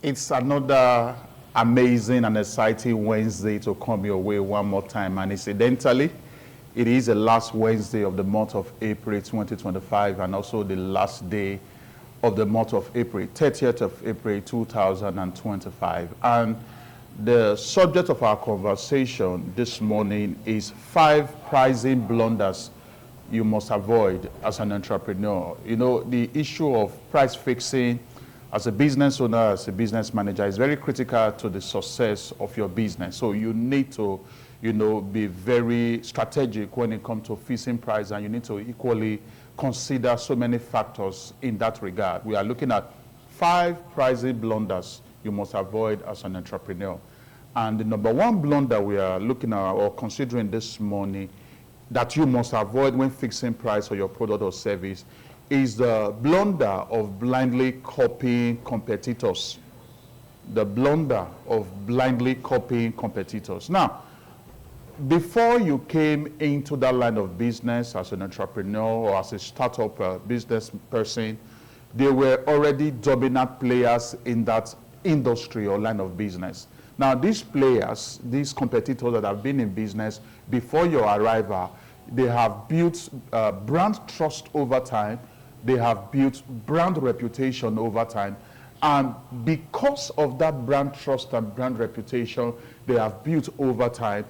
It's another amazing and exciting Wednesday to come your way one more time. And incidentally, it is the last Wednesday of the month of April 2025 and also the last day of the month of April, 30th of April 2025. And the subject of our conversation this morning is 5 pricing blunders you must avoid as an entrepreneur. You know, the issue of price fixing as a business owner, as a business manager, is very critical to the success of your business. So you need to, be very strategic when it comes to fixing price, and you need to equally consider so many factors in that regard. We are looking at 5 pricing blunders you must avoid as an entrepreneur. And the number one blunder we are looking at or considering this morning that you must avoid when fixing price for your product or service is the blunder of blindly copying competitors. The blunder of blindly copying competitors. Now, before you came into that line of business as an entrepreneur or as a startup business person, there were already dominant players in that industry or line of business. Now, these players, these competitors that have been in business before your arrival, they have built brand trust over time. They have built brand reputation over time. And because of that brand trust and brand reputation they have built over time,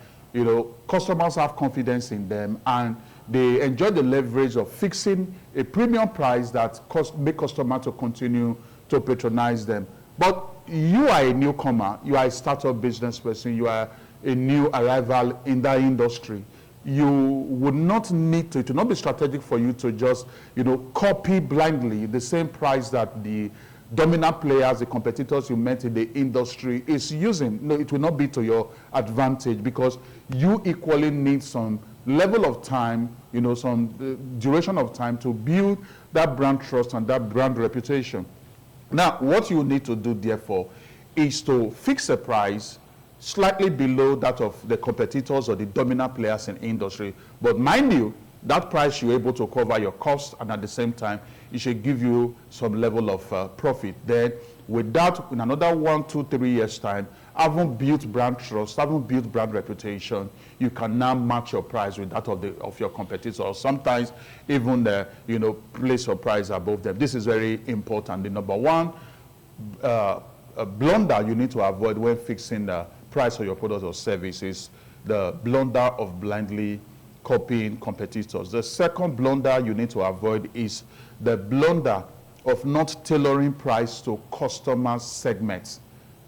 customers have confidence in them and they enjoy the leverage of fixing a premium price that make customers to continue to patronize them. But you are a newcomer, you are a startup business person, you are a new arrival in that industry. You would not need to, it would not be strategic for you to just, copy blindly the same price that the dominant players, the competitors you met in the industry is using. No, it will not be to your advantage because you equally need some level of time, some duration of time to build that brand trust and that brand reputation. Now, what you need to do, therefore, is to fix a price slightly below that of the competitors or the dominant players in industry. But mind you, that price you're able to cover your costs, and at the same time, it should give you some level of profit. Then, with that, in another 1, 2, 3 years' time, having built brand trust, having built brand reputation, you can now match your price with that of your competitors, or sometimes even place your price above them. This is very important. The number one blunder you need to avoid when fixing the price of your product or service is the blunder of blindly copying competitors. The second blunder you need to avoid is the blunder of not tailoring price to customer segments.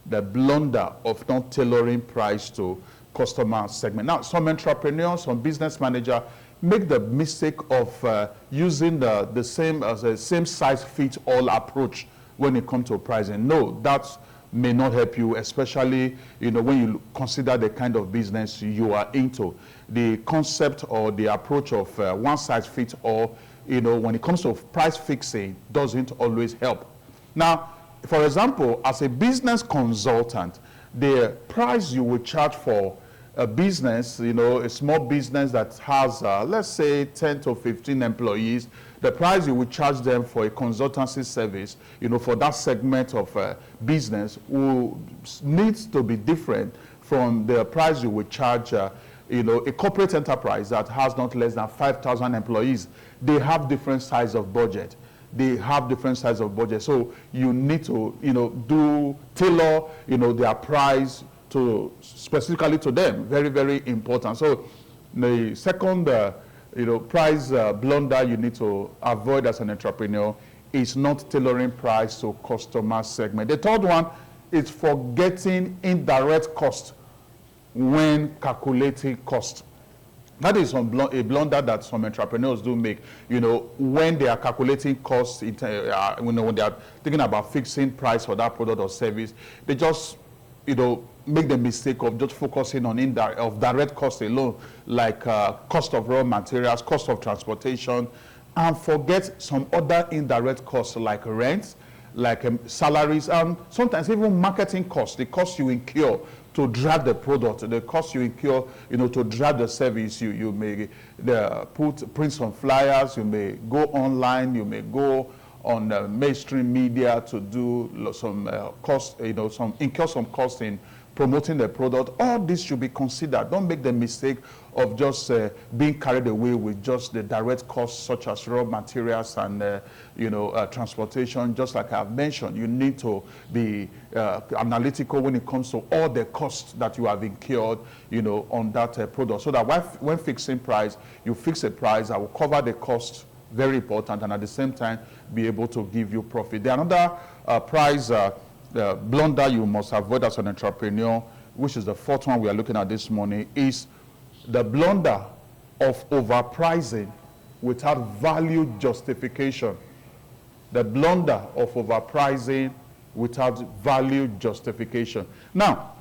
The blunder of not tailoring price to customer segment. Now, some entrepreneurs, some business managers make the mistake of using the same size fits all approach when it comes to pricing. No, that's may not help you, especially when you consider the kind of business you are into. The concept or the approach of one size fits all, when it comes to price fixing, doesn't always help. Now, for example, as a business consultant, the price you will charge for a business, a small business that has, let's say, 10 to 15 employees, the price you will charge them for a consultancy service, for that segment of business needs to be different from the price you will charge, a corporate enterprise that has not less than 5,000 employees. They have different size of budget. So you need to, tailor, their price to specifically to them. Very, very important. So the second, price blunder you need to avoid as an entrepreneur is not tailoring price to customer segment. The third one is forgetting indirect cost when calculating cost. That is a blunder that some entrepreneurs do make. When they are calculating costs, when they are thinking about fixing price for that product or service, they just, make the mistake of just focusing on direct costs alone, like cost of raw materials, cost of transportation, and forget some other indirect costs like rent, like salaries, and sometimes even marketing costs, the cost you incur to drive the product, the cost you incur, to drive the service. You may print some flyers, you may go online, you may go on mainstream media to do some cost, incur some cost in promoting the product. All this should be considered. Don't make the mistake of just being carried away with just the direct costs such as raw materials and transportation. Just like I've mentioned, you need to be analytical when it comes to all the costs that you have incurred, on that product, so that when fixing price, you fix a price that will cover the cost. Very important, and at the same time be able to give you profit. The another price blunder you must avoid as an entrepreneur, which is the fourth one we are looking at this morning, is the blunder of overpricing without value justification. The blunder of overpricing without value justification. Now,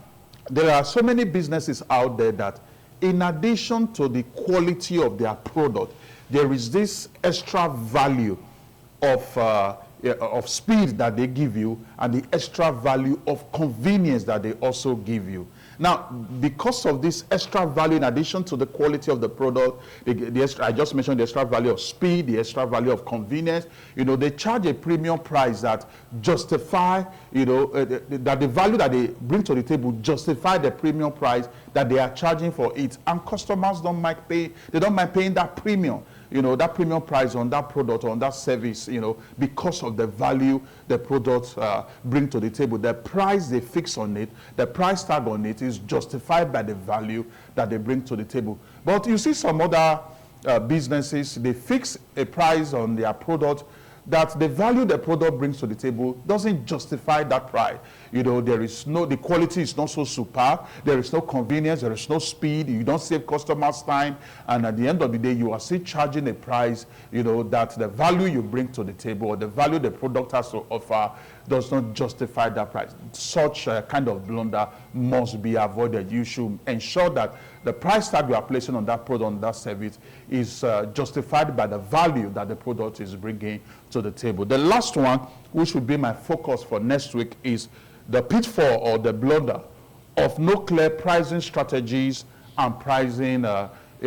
there are so many businesses out there that, in addition to the quality of their product, there is this extra value of speed that they give you, and the extra value of convenience that they also give you. Now, because of this extra value, in addition to the quality of the product, I just mentioned the extra value of speed, the extra value of convenience, they charge a premium price that justify, that the value that they bring to the table justify the premium price that they are charging for it. And customers don't mind paying that premium. That premium price on that product, on that service, because of the value the products bring to the table. The price they fix on it, the price tag on it, is justified by the value that they bring to the table. But you see some other businesses, they fix a price on their product that the value the product brings to the table doesn't justify that price. The quality is not so superb, there is no convenience, there is no speed, you don't save customers time, and at the end of the day, you are still charging a price, that the value you bring to the table, or the value the product has to offer, does not justify that price. Such kind of blunder must be avoided. You should ensure that the price tag you are placing on that product, on that service, is justified by the value that the product is bringing to the table. The last one, which will be my focus for next week, is the pitfall or the blunder of no clear pricing strategies and pricing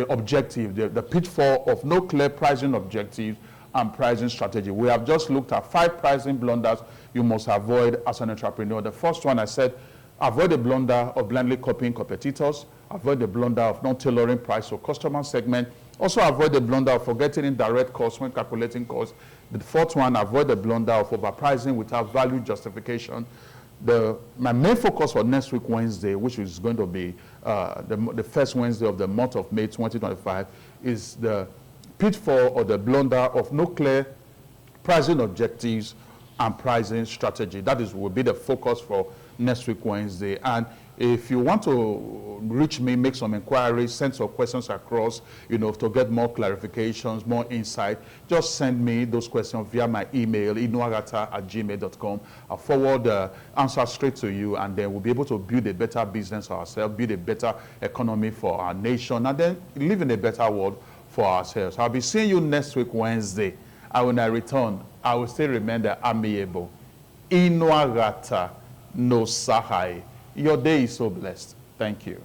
objective. The pitfall of no clear pricing objective and pricing strategy. We have just looked at 5 pricing blunders you must avoid as an entrepreneur. The first one, I said, avoid the blunder of blindly copying competitors. Avoid the blunder of not tailoring price to customer segment. Also avoid the blunder of forgetting indirect costs when calculating costs. The fourth one, avoid the blunder of overpricing without value justification. My main focus for next week, Wednesday, which is going to be the first Wednesday of the month of May 2025, is the pitfall or the blunder of no clear pricing objectives and pricing strategy. That will be the focus for next week, Wednesday. And if you want to reach me, make some inquiries, send some questions across, to get more clarifications, more insight, just send me those questions via my email, inuagata@gmail.com. I'll forward the answer straight to you, and then we'll be able to build a better business for ourselves, build a better economy for our nation, and then live in a better world for ourselves. I'll be seeing you next week, Wednesday. And when I return, I will still remain the amiable. Inuagata no Sahai. Your day is so blessed. Thank you.